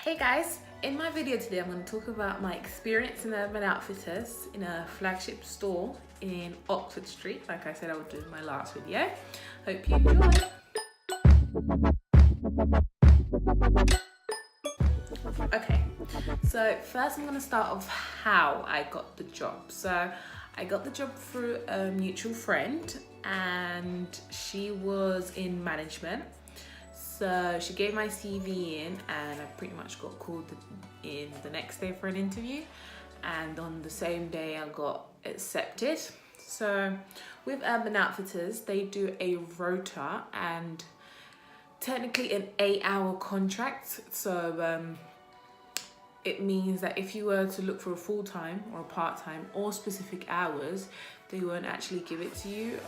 Hey guys, in my video today I'm going to talk about my experience in Urban Outfitters in a flagship store in Oxford Street, like I said I would do in my last video. Hope you enjoy. Okay, so first I'm going to start off how I got the job. So I got the job through a mutual friend and she was in management. So she gave my CV in and I pretty much got called in the next day for an interview, and on the same day I got accepted. So with Urban Outfitters, they do a rota and technically an 8-hour contract. So it means that if you were to look for a full-time or a part-time or specific hours, they won't actually give it to you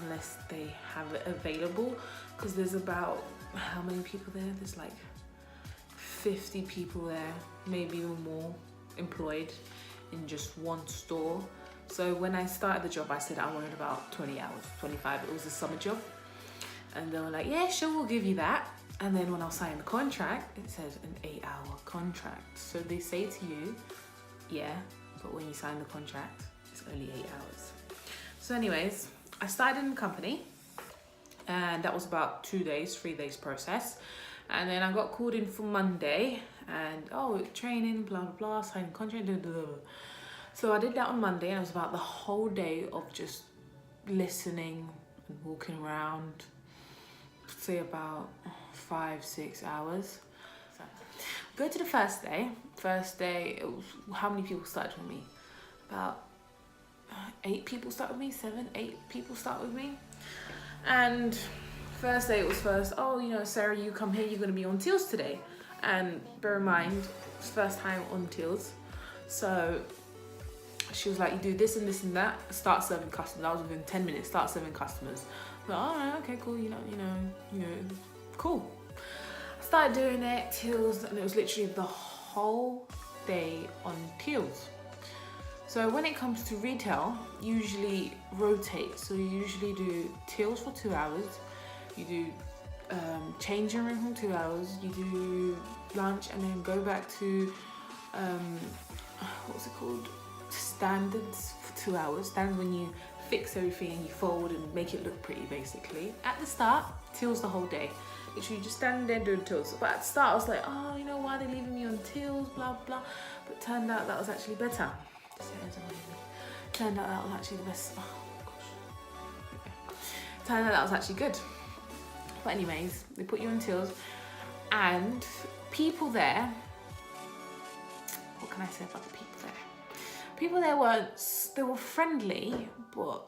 unless they have it available, because there's about, how many people there? There's like 50 people there, maybe even more, employed in just one store. So when I started the job, I said I wanted about 20 hours, 25. It was a summer job. And they were like, yeah, sure, we'll give you that. And then when I signed the contract, it says an 8-hour contract. So they say to you, yeah, but when you sign the contract, it's only 8 hours. So anyways, I started in the company, and that was about 3 days process. And then I got called in for Monday and training, blah, blah, blah, signing contract, blah, blah, blah. So I did that on Monday, and it was about the whole day of just listening and walking around, say about 5-6 hours. So go to the first day. First day, it was, how many people started with me? About 8 people started with me, 7-8 people started with me. And first day it was first, Sarah, you come here, you're gonna be on Teals today. And bear in mind, it's first time on Teals. So she was like, you do this and this and that, start serving customers. I was within 10 minutes, start serving customers. But all right, okay, cool, cool. I started doing it, Teals, and it was literally the whole day on Teals. So when it comes to retail, usually rotate. So you usually do Teals for 2 hours, you do changing room for 2 hours, you do lunch, and then go back to what's it called? Standards for 2 hours. Standards when you fix everything and you fold and make it look pretty, basically. At the start, Teals the whole day. Literally just standing there doing Teals. But at the start I was like, why are they leaving me on Teals, blah blah. But turned out that was actually better. Turned out that was actually the best. Oh gosh. Turned out that was actually good. But anyways, they put you on Teals, and people there, what can I say about the people there? People there they were friendly, but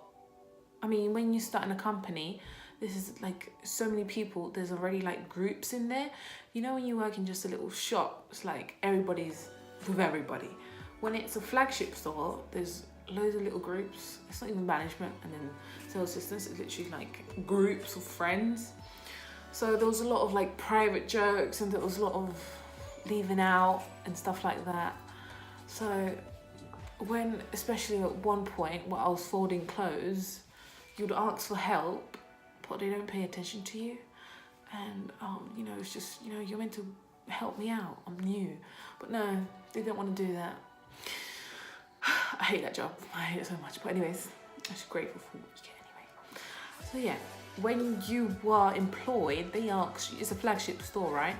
I mean, when you start in a company, this is like so many people, there's already like groups in there. You know, when you work in just a little shop, it's like everybody's with everybody. When it's a flagship store, there's loads of little groups. It's not even management and then sales assistants, it's literally like groups of friends. So there was a lot of like private jokes, and there was a lot of leaving out and stuff like that. So when, especially at one point where I was folding clothes, you'd ask for help, but they don't pay attention to you. And it's just, you're meant to help me out, I'm new. But no, they don't want to do that. I hate that job. I hate it so much. But anyways, I'm just grateful for what you get anyway. So yeah, when you were employed, they asked you, it's a flagship store, right?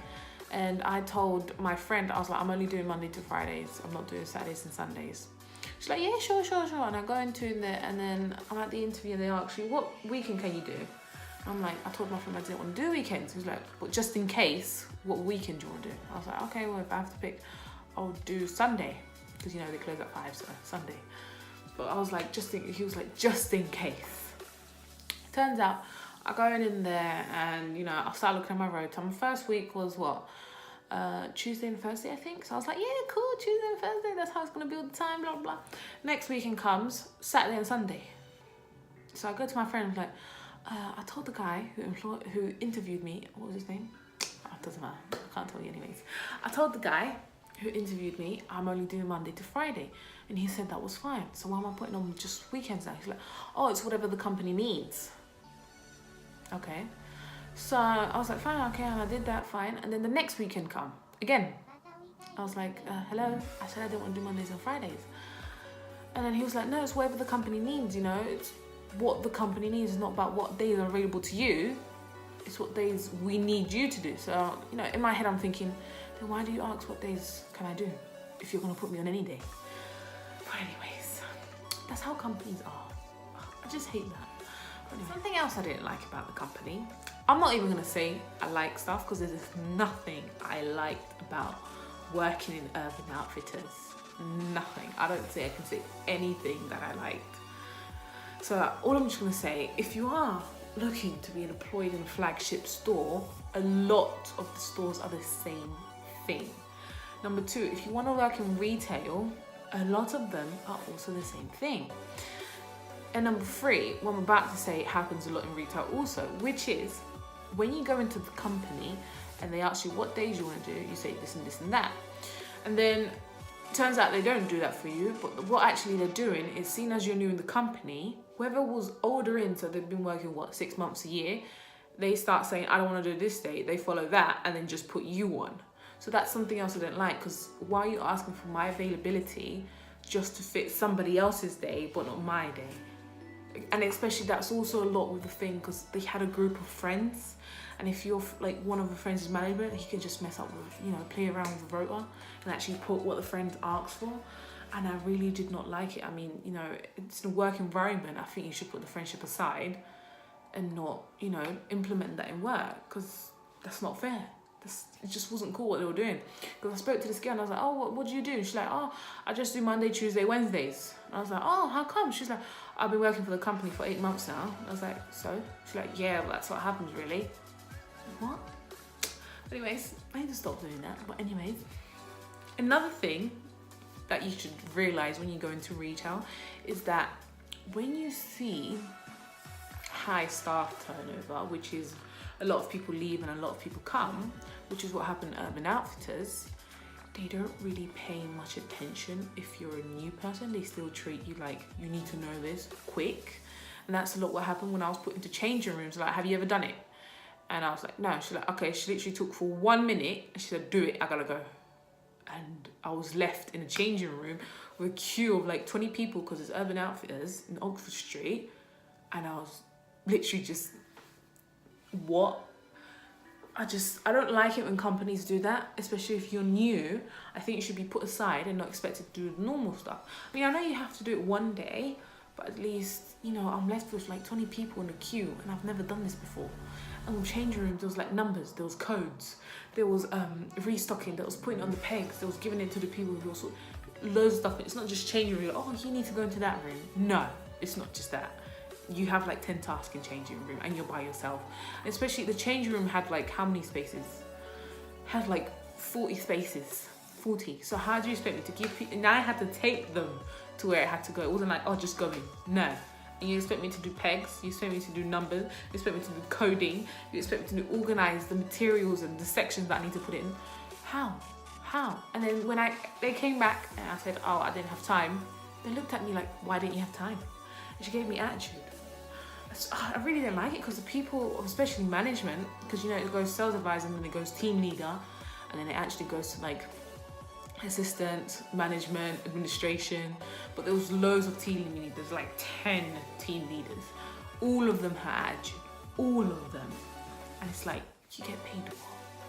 And I told my friend, I was like, I'm only doing Monday to Fridays. I'm not doing Saturdays and Sundays. She's like, yeah, sure. And I go into there, and then I'm at the interview and they ask you, what weekend can you do? I'm like, I told my friend I didn't want to do weekends. He was like, but just in case, what weekend do you want to do? I was like, okay, well, if I have to pick, I'll do Sunday. Because they close at 5, so Sunday. But I was like, he was like, just in case. Turns out, I go in there and, I start looking at my rota. My first week was what? Tuesday and Thursday, I think. So I was like, yeah, cool, Tuesday and Thursday, that's how it's going to be all the time, blah, blah. Next weekend comes, Saturday and Sunday. So I go to my friend and I'm like, I told the guy who interviewed me, what was his name? It doesn't matter, I can't tell you anyways. I told the guy who interviewed me, I'm only doing Monday to Friday. And he said that was fine. So why am I putting on just weekends now? He's like, it's whatever the company needs. Okay. So I was like, fine, okay, and I did that, fine. And then the next weekend come, again, I was like, hello? I said I don't want to do Mondays and Fridays. And then he was like, no, it's whatever the company needs, you know? It's what the company needs. It's not about what days are available to you. It's what days we need you to do. So, you know, in my head I'm thinking, then why do you ask what days can I do if you're going to put me on any day? But anyways, that's how companies are. I just hate that. But anyway, something else I didn't like about the company, I'm not even going to say I like stuff because there's nothing I liked about working in Urban Outfitters. Nothing. I don't say I can say anything that I liked. So all I'm just going to say, if you are looking to be employed in a flagship store, a lot of the stores are the same thing. Number two, if you want to work in retail, a lot of them are also the same thing. And number three, what I'm about to say happens a lot in retail also, which is when you go into the company and they ask you what days you want to do, you say this and this and that. And then turns out they don't do that for you, but what actually they're doing is, seen as you're new in the company, whoever was older in, so they've been working, 6 months a year, they start saying, I don't want to do this day, they follow that and then just put you on. So that's something else I don't like, because why are you asking for my availability just to fit somebody else's day, but not my day? And especially that's also a lot with the thing, because they had a group of friends, and if you're like one of the friends' management, he can just mess up with, you know, play around with the rota and actually put what the friend asks for. And I really did not like it. I mean, you know, it's a work environment. I think you should put the friendship aside and not, you know, implement that in work, because that's not fair. It just wasn't cool what they were doing. Because I spoke to this girl and I was like, oh, what do you do? She's like, oh, I just do Monday, Tuesday, Wednesdays. And I was like, oh, how come? She's like, I've been working for the company for 8 months now. I was like, so? She's like, yeah, well, that's what happens really. What? Anyways, I need to stop doing that. But anyways, another thing that you should realize when you go into retail is that when you see high staff turnover, which is a lot of people leave and a lot of people come, which is what happened at Urban Outfitters, they don't really pay much attention if you're a new person. They still treat you like you need to know this quick. And that's a lot what happened when I was put into changing rooms. Like, have you ever done it? And I was like, no. She's like, okay. She literally took for 1 minute and she said, do it, I gotta go. And I was left in a changing room with a queue of like 20 people, because it's Urban Outfitters in Oxford Street. And I was literally just, what? I don't like it when companies do that, especially if you're new. I think you should be put aside and not expected to do the normal stuff. I mean, I know you have to do it one day, but at least, you know, I'm left with like 20 people in a queue and I've never done this before. And with changing rooms, there was like numbers, there was codes, there was restocking, there was putting it on the pegs, there was giving it to the people who also, loads of stuff. It's not just changing room, oh, you need to go into that room. No, it's not just that. You have like 10 tasks in changing room and you're by yourself. And especially the changing room had like how many spaces? Had like 40 spaces, 40. So how do you expect me to give people, and I had to take them to where it had to go. It wasn't like, oh, just go in. No. And you expect me to do pegs, you expect me to do numbers, you expect me to do coding, you expect me to organize the materials and the sections that I need to put in. How? And then when they came back and I said, oh, I didn't have time, they looked at me like, why didn't you have time? And she gave me attitude. I really didn't like it, because the people, especially management, because you know it goes sales advisor and then it goes team leader, and then it actually goes to like assistant, management, administration, but there was loads of team leaders, like 10 team leaders. All of them had attitude, all of them. And it's like, you get paid what?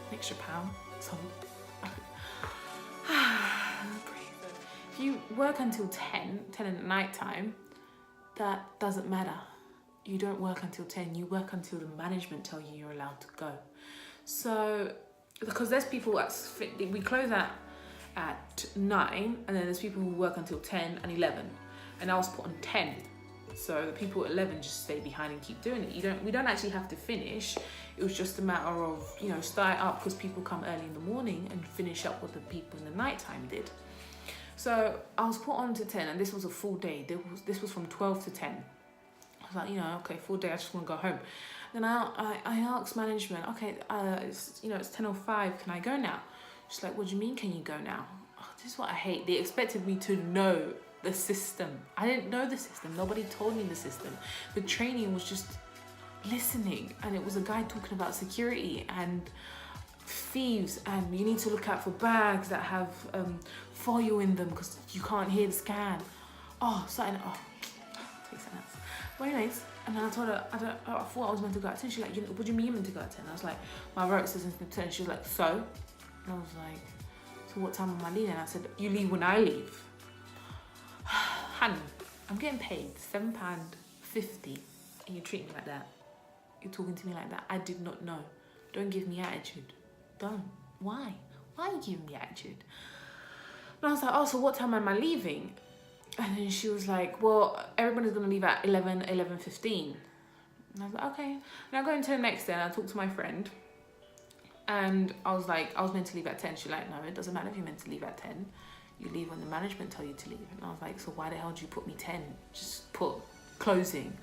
An extra pound? So, if you work until 10 in the night time, that doesn't matter. You don't work until 10, you work until the management tell you you're allowed to go. So, because there's people we close at 9, and then there's people who work until 10 and 11, and I was put on 10. So the people at 11 just stay behind and keep doing it. We don't actually have to finish. It was just a matter of, you know, start up, because people come early in the morning, and finish up what the people in the nighttime did. So I was put on to 10, and this was a full day. This was from 12 to 10. I was like, you know, okay, full day, I just want to go home. Then I asked management, okay, it's 10:05, can I go now? She's like, what do you mean, can you go now? Oh, this is what I hate. They expected me to know the system. I didn't know the system. Nobody told me the system. The training was just listening, and it was a guy talking about security, and thieves, and you need to look out for bags that have foil in them because you can't hear the scan. Oh, something. Oh, takes something else. But anyways, and then I told her I thought I was meant to go at 10. She's like, what do you mean you're meant to go at 10? I was like, my route says until 10. She was like, so? And I was like, so what time am I leaving? I said, you leave when I leave. Honey, I'm getting paid £7.50 and you treat me like that. You're talking to me like that. I did not know. Don't give me attitude. Don't. Why? Why are you giving me attitude? And I was like, oh, so what time am I leaving? And then she was like, well, everybody's going to leave at 11:15. And I was like, okay. And I go into the next day and I talked to my friend. And I was like, I was meant to leave at 10. She's like, no, it doesn't matter if you're meant to leave at 10. You leave when the management tell you to leave. And I was like, so why the hell do you put me 10? Just put closing.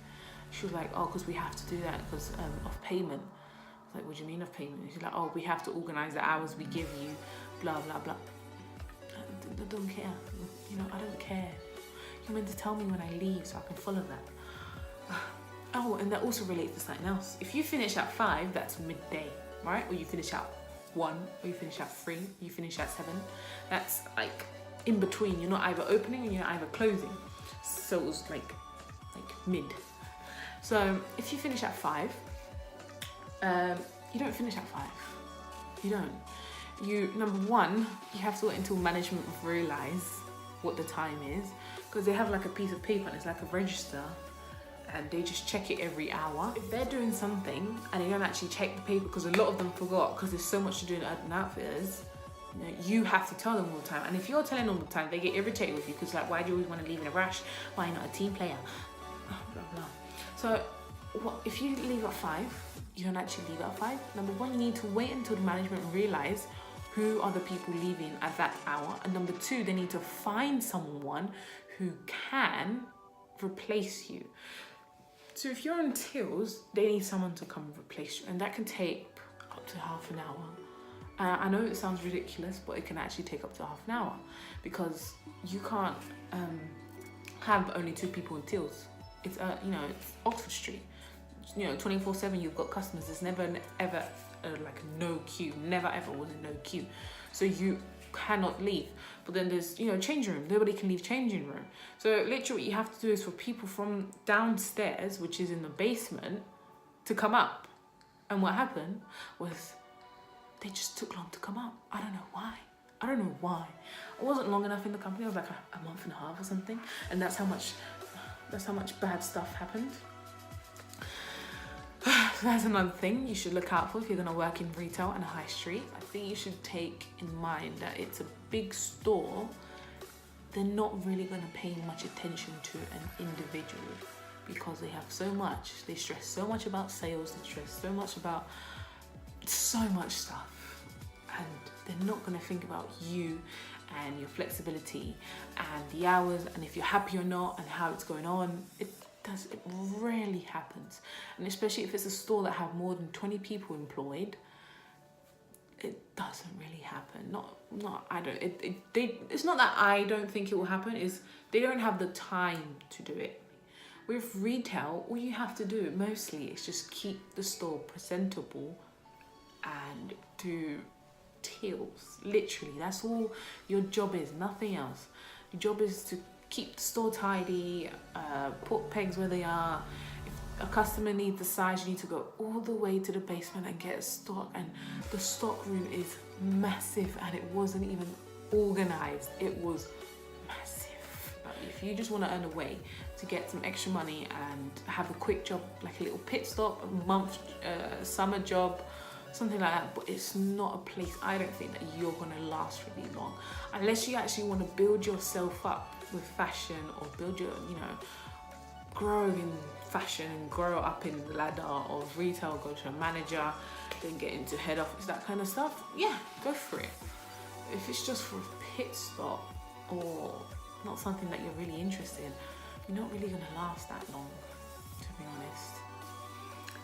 She was like, oh, because we have to do that because of payment. I was like, what do you mean of payment? She's like, oh, we have to organise the hours we give you, blah, blah, blah. I don't care. You know, I don't care. You're meant to tell me when I leave so I can follow that. Oh, and that also relates to something else. If you finish at 5, that's midday, right? Or you finish at 1, or you finish at 3, you finish at 7. That's like in between. You're not either opening or you're either closing. So it was like mid. So if you finish at 5, you don't finish at 5. You don't. You, number one, you have to wait until management realise what the time is, because they have like a piece of paper and it's like a register and they just check it every hour. If they're doing something and they don't actually check the paper, because a lot of them forgot because there's so much to do in Urban Outfitters, you know, you have to tell them all the time. And if you're telling them all the time, they get irritated with you because like, why do you always want to leave in a rush? Why are you not a team player? Blah, blah. So if you leave at 5, you don't actually leave at 5. Number one, you need to wait until the management realise who are the people leaving at that hour. And number 2, they need to find someone who can replace you. So if you're on tills, they need someone to come and replace you. And that can take up to half an hour. I know it sounds ridiculous, but it can actually take up to half an hour because you can't have only 2 people in tills. It's you know, it's Oxford Street. You know, 24/7 you've got customers. There's never ever like no queue. Never ever was a no queue. So you cannot leave. But then there's, you know, changing room. Nobody can leave changing room. So literally what you have to do is for people from downstairs, which is in the basement, to come up. And what happened was they just took long to come up. I don't know why. I don't know why. I wasn't long enough in the company. I was like a month and a half or something. And that's how much bad stuff happened. That's another thing you should look out for if you're going to work in retail and a high street. I think you should take in mind that it's a big store. They're not really going to pay much attention to an individual because they have so much. They stress so much about sales. They stress so much about so much stuff. And they're not going to think about you and your flexibility and the hours and if you're happy or not and how it's going on. It rarely happens, and especially if it's a store that have more than 20 people employed, it doesn't really happen. It's not that I don't think it will happen, is they don't have the time to do it. With retail, all you have to do mostly is just keep the store presentable and do tills. Literally, that's all your job is, nothing else. Your job is to keep the store tidy, put pegs where they are. If a customer needs the size, you need to go all the way to the basement and get stock. And the stock room is massive and it wasn't even organized. It was massive. But if you just want to earn a way to get some extra money and have a quick job, like a little pit stop, a month, summer job, something like that, but it's not a place I don't think that you're going to last really long unless you actually want to build yourself up with fashion or build your, you know, grow in fashion and grow up in the ladder of retail, go to a manager, then get into head office, that kind of stuff. Yeah, go for it. If it's just for a pit stop or not something that you're really interested in, you're not really going to last that long, to be honest.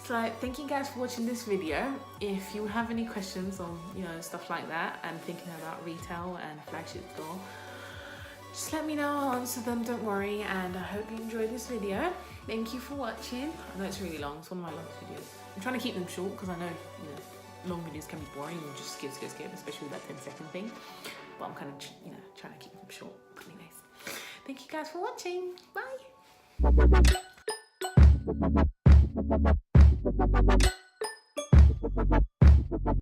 So thank you guys for watching this video. If you have any questions on, you know, stuff like that and thinking about retail and flagship store, just let me know, I'll answer them, don't worry, and I hope you enjoyed this video. Thank you for watching. I know it's really long, it's one of my longest videos. I'm trying to keep them short because I know, you know, long videos can be boring. You just skip, especially with that 10-second thing. But I'm kind of, trying to keep them short. But anyways, thank you guys for watching. Bye.